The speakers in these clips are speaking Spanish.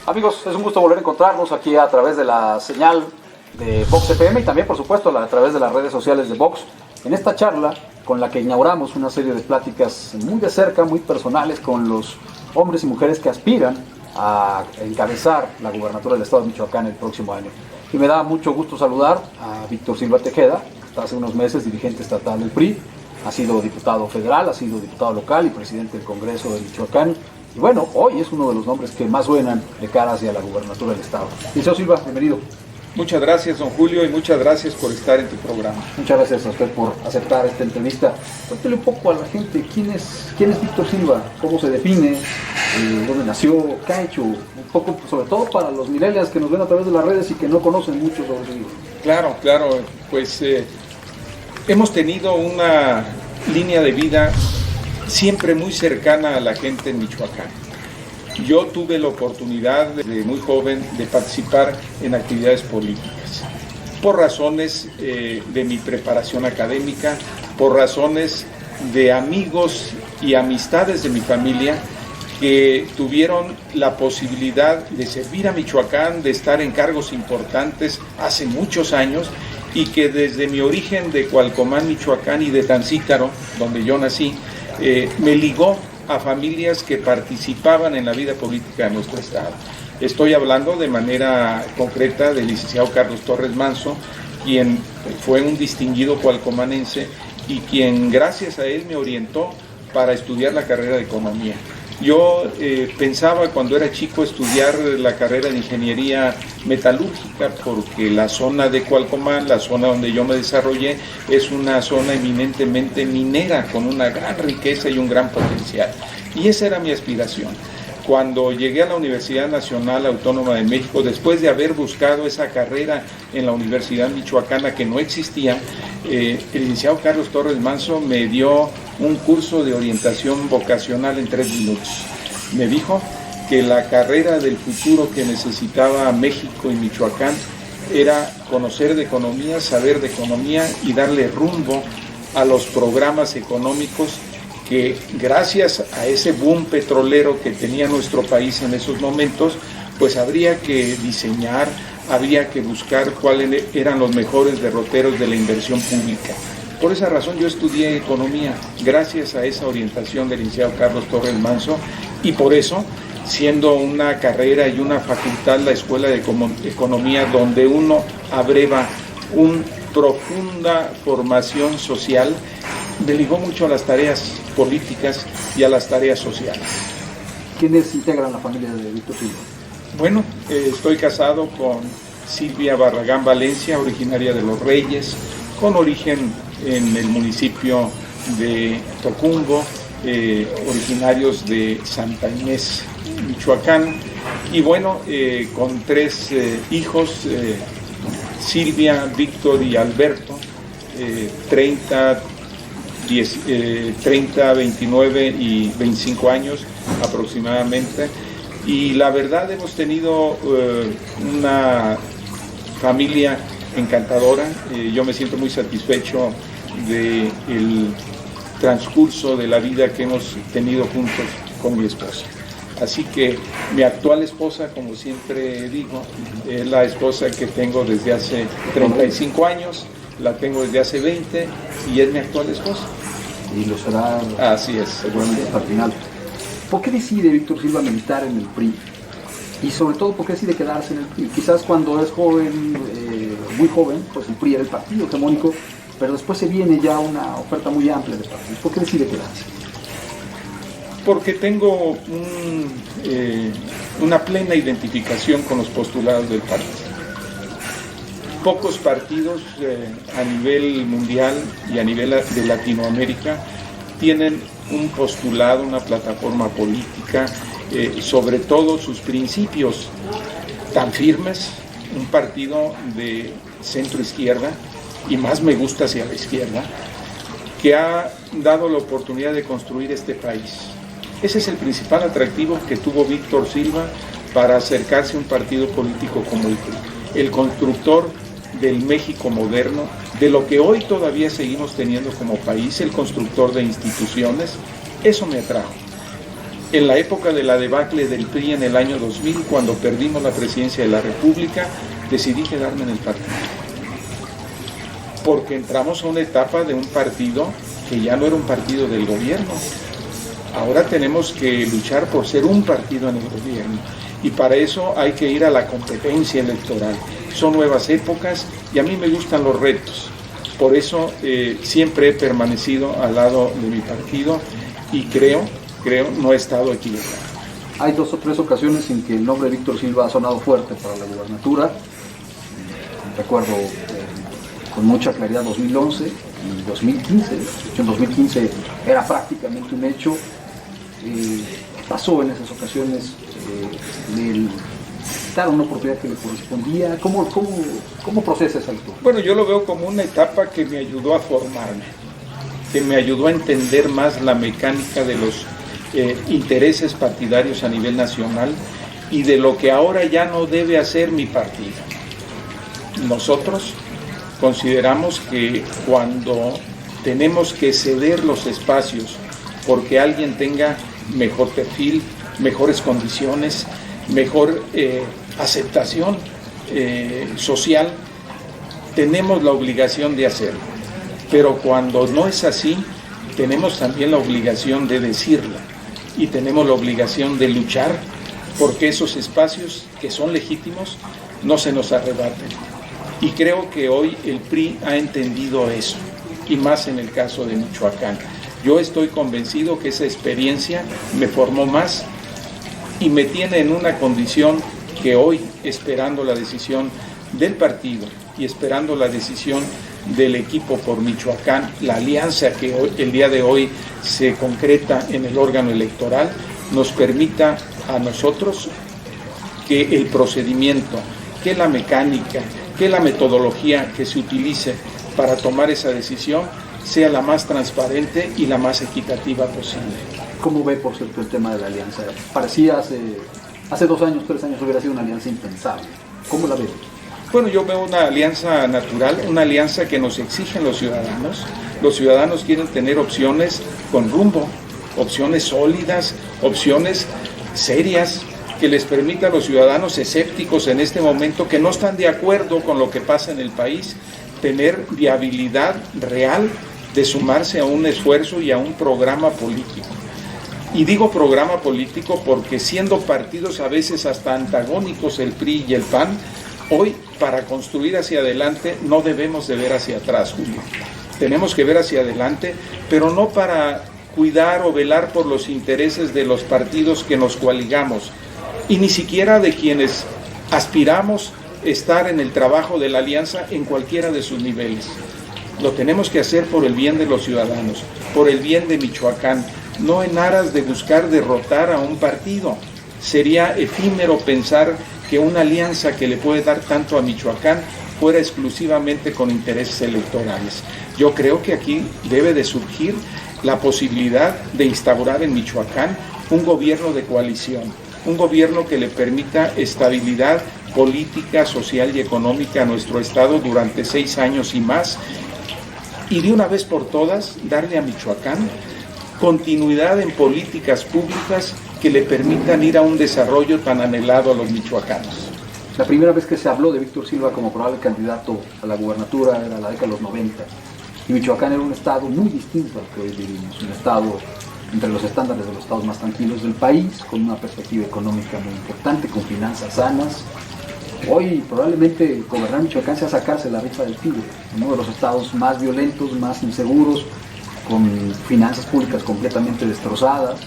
Amigos, es un gusto volver a encontrarnos aquí a través de la señal de Vox FM y también, por supuesto, a través de las redes sociales de Vox, en esta charla con la que inauguramos una serie de pláticas muy de cerca, muy personales, con los hombres y mujeres que aspiran a encabezar la gubernatura del Estado de Michoacán el próximo año. Y me da mucho gusto saludar a Víctor Silva Tejeda, hasta hace unos meses dirigente estatal del PRI, ha sido diputado federal, ha sido diputado local y presidente del Congreso de Michoacán. Y bueno, hoy es uno de los nombres que más suenan de cara hacia la gubernatura del Estado. Liceo Silva, bienvenido. Muchas gracias, don Julio, y muchas gracias por estar en tu programa. Muchas gracias a usted por aceptar esta entrevista. Cuéntele un poco a la gente quién es Víctor Silva, cómo se define, dónde nació, qué ha hecho, un poco, sobre todo para los millennials que nos ven a través de las redes y que no conocen mucho sobre su vida. Claro, pues hemos tenido una línea de vida siempre muy cercana a la gente en Michoacán. Yo tuve la oportunidad desde muy joven de participar en actividades políticas, por razones de mi preparación académica, por razones de amigos y amistades de mi familia que tuvieron la posibilidad de servir a Michoacán, de estar en cargos importantes hace muchos años, y que desde mi origen de Cualcomán, Michoacán, y de Tancítaro, donde yo nací, me ligó a familias que participaban en la vida política de nuestro estado. Estoy hablando de manera concreta del licenciado Carlos Torres Manso, quien fue un distinguido cualcomanense y quien gracias a él me orientó para estudiar la carrera de economía. Yo pensaba cuando era chico estudiar la carrera de ingeniería metalúrgica, porque la zona de Cualcomán, la zona donde yo me desarrollé, es una zona eminentemente minera, con una gran riqueza y un gran potencial. Y esa era mi aspiración. Cuando llegué a la Universidad Nacional Autónoma de México, después de haber buscado esa carrera en la Universidad Michoacana que no existía, el licenciado Carlos Torres Manso me dio un curso de orientación vocacional en 3 minutos. Me dijo que la carrera del futuro que necesitaba México y Michoacán era conocer de economía, saber de economía y darle rumbo a los programas económicos que, gracias a ese boom petrolero que tenía nuestro país en esos momentos, pues habría que diseñar, habría que buscar cuáles eran los mejores derroteros de la inversión pública. Por esa razón yo estudié economía, gracias a esa orientación del licenciado Carlos Torres Manso, y por eso, siendo una carrera y una facultad, la Escuela de Economía, donde uno abreva una profunda formación social, me ligó mucho a las tareas políticas y a las tareas sociales. ¿Quiénes integran la familia de Víctor Silva? Bueno, estoy casado con Silvia Barragán Valencia, originaria de Los Reyes, con origen en el municipio de Tocumbo, originarios de Santa Inés, Michoacán, y bueno, con 3 hijos, Silvia, Víctor y Alberto, 30, 29 y 25 años aproximadamente, y la verdad hemos tenido una familia encantadora. Yo me siento muy satisfecho del transcurso de la vida que hemos tenido juntos con mi esposa. Así que mi actual esposa, como siempre digo, es la esposa que tengo desde hace 35 años, la tengo desde hace 20 y es mi actual esposa. Y lo será. Así es. Seguramente hasta el final. ¿Por qué decide Víctor Silva militar en el PRI? Y sobre todo, ¿por qué decide quedarse en el PRI? Quizás cuando es joven, muy joven, pues el PRI era el partido hegemónico, pero después se viene ya una oferta muy amplia de partidos. ¿Por qué decide quedarse? Porque tengo una plena identificación con los postulados del partido. Pocos partidos a nivel mundial y a nivel de Latinoamérica tienen un postulado, una plataforma política, sobre todo sus principios tan firmes. Un partido de centro izquierda, y más me gusta hacia la izquierda, que ha dado la oportunidad de construir este país. Ese es el principal atractivo que tuvo Víctor Silva para acercarse a un partido político como el PRI, el constructor del México moderno, de lo que hoy todavía seguimos teniendo como país, el constructor de instituciones. Eso me atrajo. En la época de la debacle del PRI en el año 2000, cuando perdimos la presidencia de la República, decidí quedarme en el partido. Porque entramos a una etapa de un partido que ya no era un partido del gobierno. Ahora tenemos que luchar por ser un partido en el gobierno. Y para eso hay que ir a la competencia electoral. Son nuevas épocas y a mí me gustan los retos. Por eso siempre he permanecido al lado de mi partido y creo, no he estado equivocado. Hay 2 o 3 ocasiones en que el nombre de Víctor Silva ha sonado fuerte para la gubernatura. Recuerdo con mucha claridad 2011 y 2015. En 2015 era prácticamente un hecho. Pasó en esas ocasiones el dar una oportunidad que le correspondía. ¿Cómo procesa esa lectura? Bueno, yo lo veo como una etapa que me ayudó a formarme, que me ayudó a entender más la mecánica de los intereses partidarios a nivel nacional y de lo que ahora ya no debe hacer mi partido. Nosotros consideramos que cuando tenemos que ceder los espacios porque alguien tenga mejor perfil, mejores condiciones, mejor aceptación social, tenemos la obligación de hacerlo. Pero cuando no es así, tenemos también la obligación de decirlo y tenemos la obligación de luchar porque esos espacios que son legítimos no se nos arrebaten. Y creo que hoy el PRI ha entendido eso, y más en el caso de Michoacán. Yo estoy convencido que esa experiencia me formó más y me tiene en una condición que hoy, esperando la decisión del partido y esperando la decisión del equipo por Michoacán, la alianza que hoy, el día de hoy se concreta en el órgano electoral, nos permita a nosotros que el procedimiento, que la mecánica, que la metodología que se utilice para tomar esa decisión sea la más transparente y la más equitativa posible. ¿Cómo ve, por cierto, el tema de la alianza? Parecía hace 2 años, 3 años hubiera sido una alianza impensable. ¿Cómo la ve? Bueno, yo veo una alianza natural, una alianza que nos exigen los ciudadanos. Los ciudadanos quieren tener opciones con rumbo, opciones sólidas, opciones serias, que les permita a los ciudadanos escépticos en este momento, que no están de acuerdo con lo que pasa en el país, tener viabilidad real de sumarse a un esfuerzo y a un programa político. Y digo programa político porque siendo partidos a veces hasta antagónicos el PRI y el PAN, hoy para construir hacia adelante no debemos de ver hacia atrás, Julio. Tenemos que ver hacia adelante, pero no para cuidar o velar por los intereses de los partidos que nos coaligamos, y ni siquiera de quienes aspiramos estar en el trabajo de la alianza en cualquiera de sus niveles. Lo tenemos que hacer por el bien de los ciudadanos, por el bien de Michoacán, no en aras de buscar derrotar a un partido. Sería efímero pensar que una alianza que le puede dar tanto a Michoacán fuera exclusivamente con intereses electorales. Yo creo que aquí debe de surgir la posibilidad de instaurar en Michoacán un gobierno de coalición, un gobierno que le permita estabilidad política, social y económica a nuestro Estado durante 6 años y más, y de una vez por todas darle a Michoacán continuidad en políticas públicas que le permitan ir a un desarrollo tan anhelado a los michoacanos. La primera vez que se habló de Víctor Silva como probable candidato a la gubernatura era la década de los 90, y Michoacán era un estado muy distinto al que hoy vivimos, un estado entre los estándares de los estados más tranquilos del país, con una perspectiva económica muy importante, con finanzas sanas. Hoy probablemente gobernar Michoacán sea sacarse la rifa del tigre, uno de los estados más violentos, más inseguros, con finanzas públicas completamente destrozadas.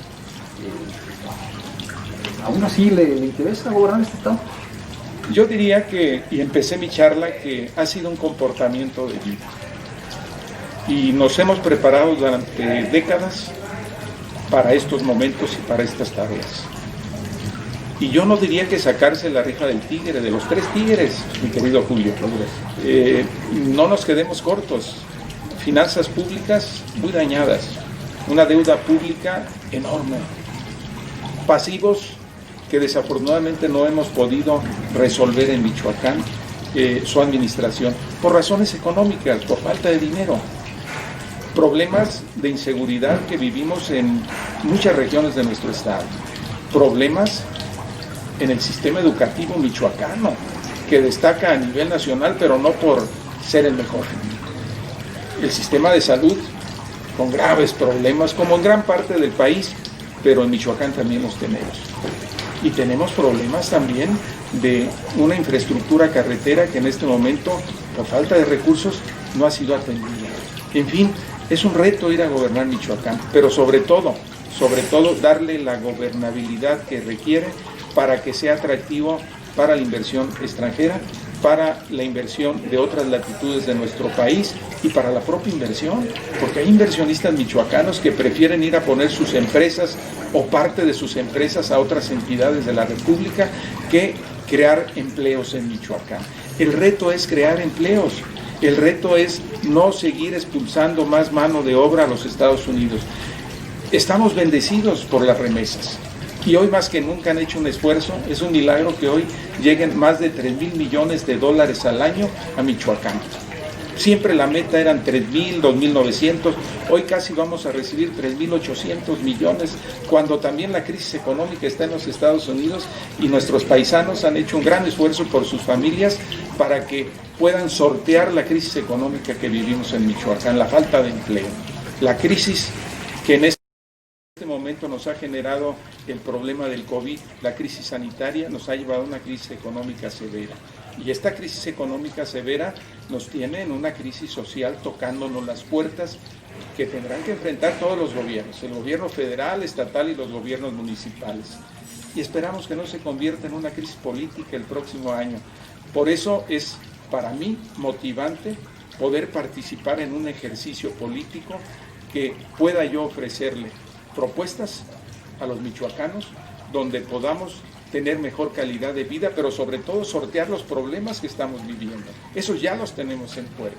¿Aún así le interesa gobernar este estado? Yo diría que, y empecé mi charla, que ha sido un comportamiento de vida. Y nos hemos preparado durante décadas para estos momentos y para estas tareas. Y yo no diría que sacarse la rifa del tigre, de los 3 tigres, mi querido Julio. No nos quedemos cortos. Finanzas públicas muy dañadas, una deuda pública enorme, pasivos que desafortunadamente no hemos podido resolver en Michoacán, su administración, por razones económicas, por falta de dinero. problemas de inseguridad que vivimos en muchas regiones de nuestro estado, problemas en el sistema educativo michoacano, que destaca a nivel nacional, pero no por ser el mejor. El sistema de salud, con graves problemas, como en gran parte del país, pero en Michoacán también los tenemos. Y tenemos problemas también de una infraestructura carretera que en este momento, por falta de recursos, no ha sido atendida. En fin, es un reto ir a gobernar Michoacán, pero sobre todo darle la gobernabilidad que requiere para que sea atractivo para la inversión extranjera, para la inversión de otras latitudes de nuestro país y para la propia inversión, porque hay inversionistas michoacanos que prefieren ir a poner sus empresas o parte de sus empresas a otras entidades de la República que crear empleos en Michoacán. El reto es crear empleos, el reto es no seguir expulsando más mano de obra a los Estados Unidos. Estamos bendecidos por las remesas. Y hoy más que nunca han hecho un esfuerzo. Es un milagro que hoy lleguen más de 3,000 millones de dólares al año a Michoacán. Siempre la meta eran 3,000, 2,900. Hoy casi vamos a recibir 3,800 millones, cuando también la crisis económica está en los Estados Unidos y nuestros paisanos han hecho un gran esfuerzo por sus familias para que puedan sortear la crisis económica que vivimos en Michoacán, la falta de empleo, la crisis que en este momento nos ha generado el problema del COVID, la crisis sanitaria, nos ha llevado a una crisis económica severa. Y esta crisis económica severa nos tiene en una crisis social tocándonos las puertas que tendrán que enfrentar todos los gobiernos, el gobierno federal, estatal y los gobiernos municipales. Y esperamos que no se convierta en una crisis política el próximo año. Por eso es para mí motivante poder participar en un ejercicio político que pueda yo ofrecerle propuestas a los michoacanos donde podamos tener mejor calidad de vida, pero sobre todo sortear los problemas que estamos viviendo. Esos ya los tenemos en puerta.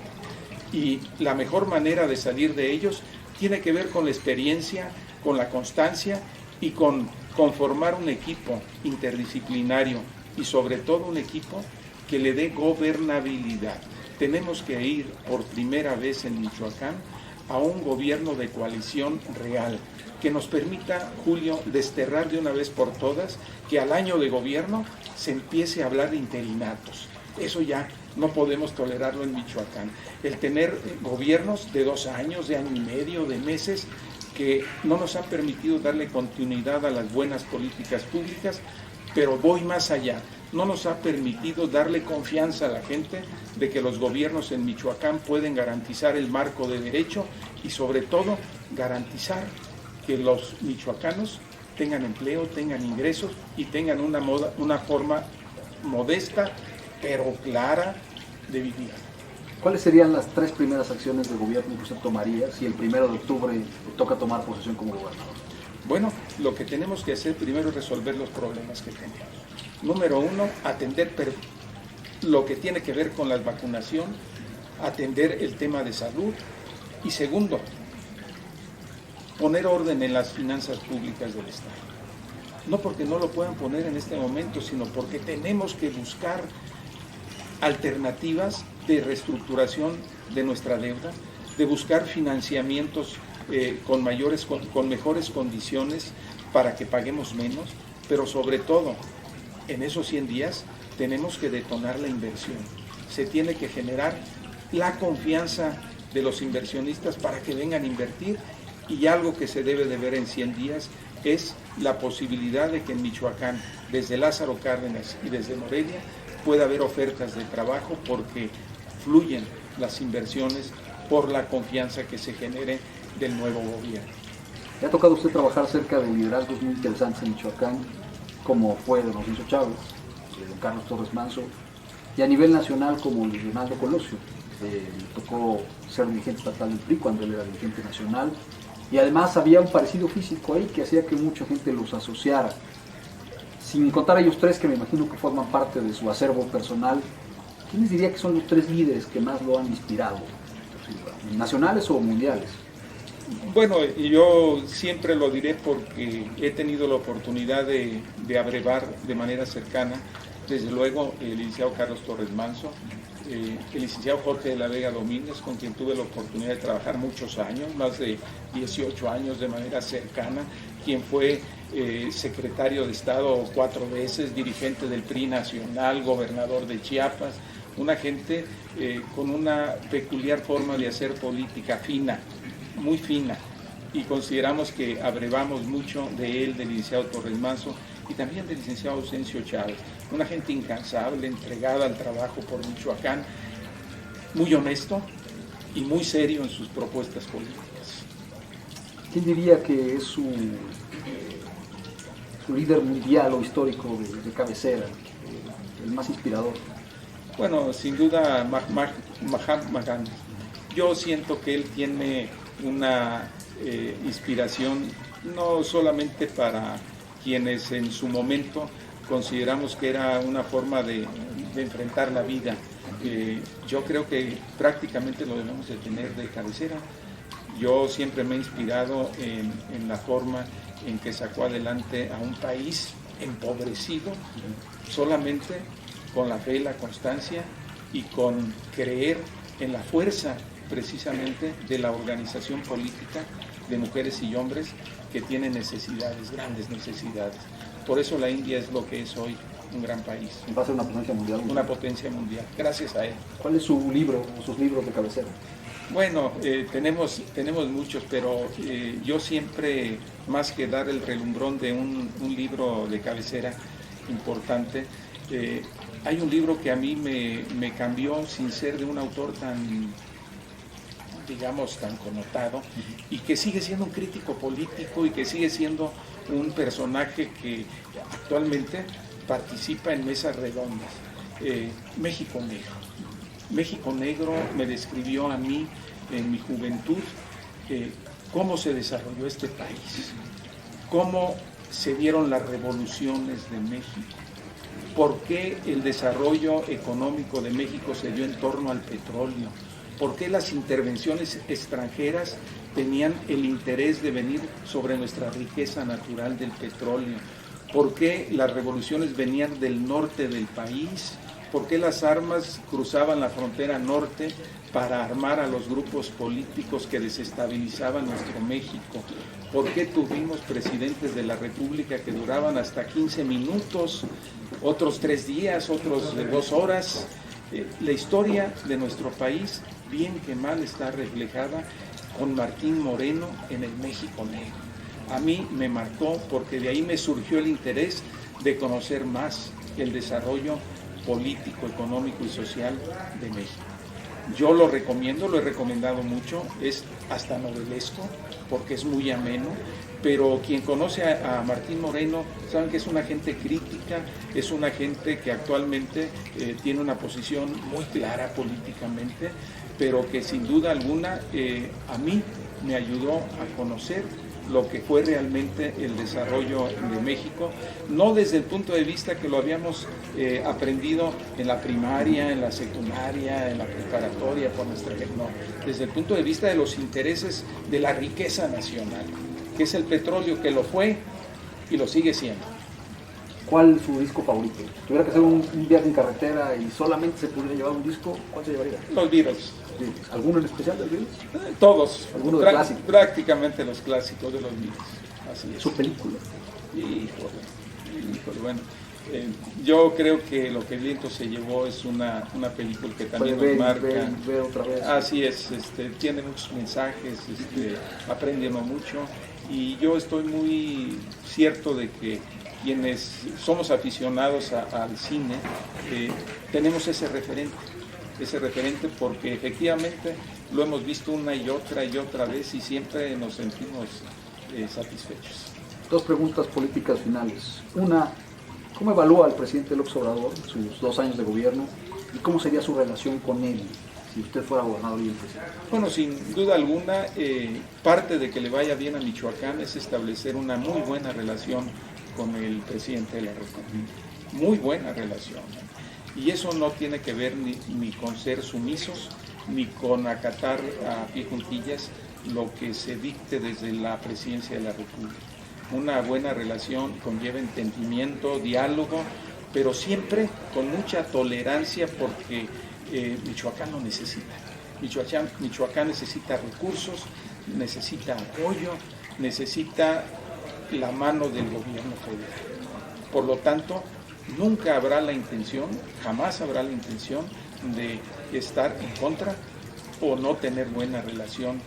Y la mejor manera de salir de ellos tiene que ver con la experiencia, con la constancia y con conformar un equipo interdisciplinario y sobre todo un equipo que le dé gobernabilidad. Tenemos que ir por primera vez en Michoacán a un gobierno de coalición real, que nos permita, Julio, desterrar de una vez por todas que al año de gobierno se empiece a hablar de interinatos. Eso ya no podemos tolerarlo en Michoacán. El tener gobiernos de 2 años, de año y medio, de meses, que no nos han permitido darle continuidad a las buenas políticas públicas, pero voy más allá. No nos ha permitido darle confianza a la gente de que los gobiernos en Michoacán pueden garantizar el marco de derecho y sobre todo garantizar que los michoacanos tengan empleo, tengan ingresos y tengan una forma modesta pero clara de vivir. ¿Cuáles serían las 3 primeras acciones de gobierno que usted tomaría si el 1 de octubre le toca tomar posesión como gobernador? Bueno, lo que tenemos que hacer primero es resolver los problemas que tenemos. Número 1, atender lo que tiene que ver con la vacunación, atender el tema de salud. Y segundo, poner orden en las finanzas públicas del Estado. No porque no lo puedan poner en este momento, sino porque tenemos que buscar alternativas de reestructuración de nuestra deuda, de buscar financiamientos con mejores condiciones para que paguemos menos, pero sobre todo, en esos 100 días tenemos que detonar la inversión. Se tiene que generar la confianza de los inversionistas para que vengan a invertir, y algo que se debe de ver en 100 días es la posibilidad de que en Michoacán, desde Lázaro Cárdenas y desde Morelia, pueda haber ofertas de trabajo porque fluyen las inversiones por la confianza que se genere del nuevo gobierno. Le ha tocado a usted trabajar cerca de liderazgos muy interesantes en Michoacán, como fue don Alfonso Chávez, don Carlos Torres Manso, y a nivel nacional como Leonardo Colosio. Le tocó ser dirigente estatal del PRI cuando él era dirigente nacional, y además había un parecido físico ahí que hacía que mucha gente los asociara. Sin contar a ellos 3 que me imagino que forman parte de su acervo personal, ¿quiénes diría que son los 3 líderes que más lo han inspirado? ¿Nacionales o mundiales? Bueno, yo siempre lo diré porque he tenido la oportunidad de abrevar de manera cercana, desde luego, el licenciado Carlos Torres Manso, el licenciado Jorge de la Vega Domínguez, con quien tuve la oportunidad de trabajar muchos años, más de 18 años de manera cercana, quien fue secretario de Estado 4 veces, dirigente del PRI nacional, gobernador de Chiapas, una gente con una peculiar forma de hacer política fina, muy fina, y consideramos que abrevamos mucho de él, del licenciado Torres Manso, y también del licenciado Ausencio Chávez, una gente incansable, entregada al trabajo por Michoacán, muy honesto y muy serio en sus propuestas políticas. ¿Quién diría que es su líder mundial o histórico de cabecera, el más inspirador? Bueno, sin duda Mahatma Gandhi. Yo siento que él tiene una inspiración no solamente para quienes en su momento consideramos que era una forma de enfrentar la vida. Yo creo que prácticamente lo debemos de tener de cabecera. Yo siempre me he inspirado en la forma en que sacó adelante a un país empobrecido solamente con la fe y la constancia y con creer en la fuerza precisamente de la organización política de mujeres y hombres que tienen necesidades, grandes necesidades. Por eso la India es lo que es hoy, un gran país. Va a ser una potencia mundial. Una potencia mundial, gracias a él. ¿Cuál es su libro o sus libros de cabecera? Bueno, tenemos muchos, pero yo siempre, más que dar el relumbrón de un libro de cabecera importante, hay un libro que a mí me cambió sin ser de un autor tan, digamos, tan connotado, y que sigue siendo un crítico político y que sigue siendo un personaje que actualmente participa en mesas redondas. México Negro. México Negro me describió a mí en mi juventud cómo se desarrolló este país, cómo se dieron las revoluciones de México, por qué el desarrollo económico de México se dio en torno al petróleo, por qué las intervenciones extranjeras tenían el interés de venir sobre nuestra riqueza natural del petróleo, por qué las revoluciones venían del norte del país, por qué las armas cruzaban la frontera norte para armar a los grupos políticos que desestabilizaban nuestro México, por qué tuvimos presidentes de la República que duraban hasta 15 minutos, otros 3 días, otros de 2 horas. La historia de nuestro país, bien que mal, está reflejada con Martín Moreno en el México Negro. A mí me marcó porque de ahí me surgió el interés de conocer más el desarrollo político, económico y social de México. Yo lo recomiendo, lo he recomendado mucho, es hasta novelesco porque es muy ameno, pero quien conoce a Martín Moreno saben que es una gente crítica, es una gente que actualmente tiene una posición muy clara políticamente, pero que sin duda alguna a mí me ayudó a conocer lo que fue realmente el desarrollo de México, no desde el punto de vista que lo habíamos aprendido en la primaria, en la secundaria, en la preparatoria, por nuestra gente, no, desde el punto de vista de los intereses de la riqueza nacional, que es el petróleo, que lo fue y lo sigue siendo. ¿Cuál es su disco favorito? Si tuviera que hacer un viaje en carretera y solamente se pudiera llevar un disco, ¿cuál se llevaría? Los Beatles. ¿Alguno en especial de los Beatles? Todos. ¿Alguno de clásicos? Prácticamente los clásicos de los Beatles. Así es. ¿Su película? Híjole, bueno. Yo creo que Lo que el viento se llevó es una película que también nos marca. Ver otra vez. Así es, tiene muchos mensajes, aprende uno mucho, y yo estoy muy cierto de que quienes somos aficionados al cine tenemos ese referente porque efectivamente lo hemos visto una y otra vez y siempre nos sentimos satisfechos. 2 preguntas políticas finales. Una, ¿cómo evalúa al presidente López Obrador sus 2 años de gobierno y cómo sería su relación con él si usted fuera gobernador y el presidente? Bueno, sin duda alguna, parte de que le vaya bien a Michoacán es establecer una muy buena relación con el presidente de la República. Muy buena relación. Y eso no tiene que ver ni con ser sumisos, ni con acatar a pie juntillas lo que se dicte desde la presidencia de la República. Una buena relación conlleva entendimiento, diálogo, pero siempre con mucha tolerancia porque Michoacán lo necesita. Michoacán necesita recursos, necesita apoyo, necesita la mano del gobierno federal. Por lo tanto, nunca habrá la intención, jamás habrá la intención de estar en contra o no tener buena relación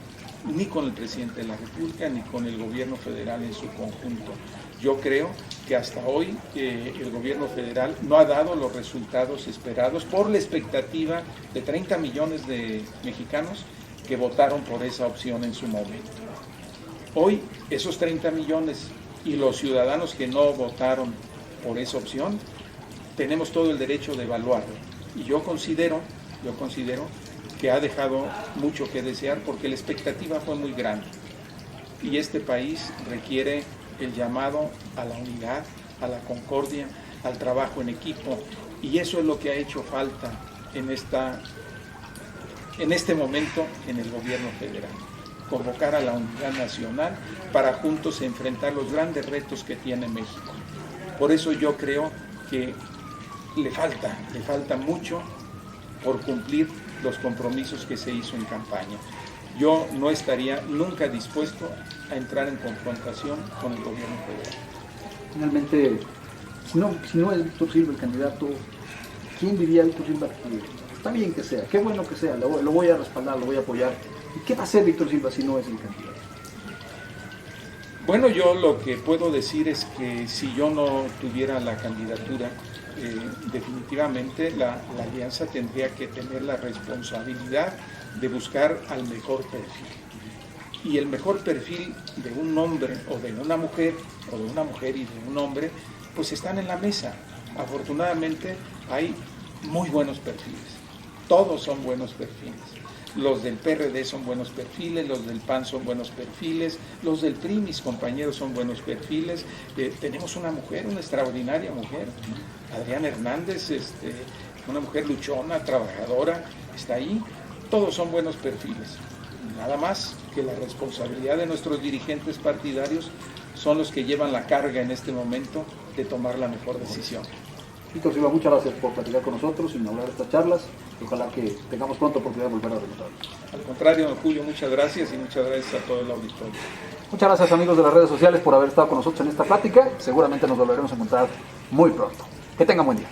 ni con el presidente de la República ni con el gobierno federal en su conjunto. Yo creo que hasta hoy el gobierno federal no ha dado los resultados esperados por la expectativa de 30 millones de mexicanos que votaron por esa opción en su momento. Hoy esos 30 millones y los ciudadanos que no votaron por esa opción, tenemos todo el derecho de evaluarlo. Y yo considero que ha dejado mucho que desear porque la expectativa fue muy grande. Y este país requiere el llamado a la unidad, a la concordia, al trabajo en equipo. Y eso es lo que ha hecho falta en este momento en el gobierno federal. Convocar a la unidad nacional para juntos enfrentar los grandes retos que tiene México. Por eso yo creo que le falta mucho por cumplir los compromisos que se hizo en campaña. Yo no estaría nunca dispuesto a entrar en confrontación con el gobierno federal. Finalmente, si no es Víctor Silva el candidato, ¿quién diría Víctor Silva que está bien que sea, qué bueno que sea, lo voy a respaldar, lo voy a apoyar? ¿Y qué va a hacer Víctor Silva si no es el candidato? Bueno, yo lo que puedo decir es que si yo no tuviera la candidatura, definitivamente la alianza tendría que tener la responsabilidad de buscar al mejor perfil. Y el mejor perfil de un hombre o de una mujer y de un hombre, pues están en la mesa. Afortunadamente hay muy buenos perfiles, todos son buenos perfiles. Los del PRD son buenos perfiles, los del PAN son buenos perfiles, los del PRI, mis compañeros, son buenos perfiles. Tenemos una mujer, una extraordinaria mujer, Adriana Hernández, una mujer luchona, trabajadora, está ahí. Todos son buenos perfiles. Nada más que la responsabilidad de nuestros dirigentes partidarios son los que llevan la carga en este momento de tomar la mejor decisión. Víctor Silva, muchas gracias por platicar con nosotros y inaugurar estas charlas. Ojalá que tengamos pronto oportunidad de volver a reencontrarnos. Al contrario, don Julio, muchas gracias y muchas gracias a todo el auditorio. Muchas gracias, amigos de las redes sociales, por haber estado con nosotros en esta plática. Seguramente nos volveremos a encontrar muy pronto. Que tengan buen día.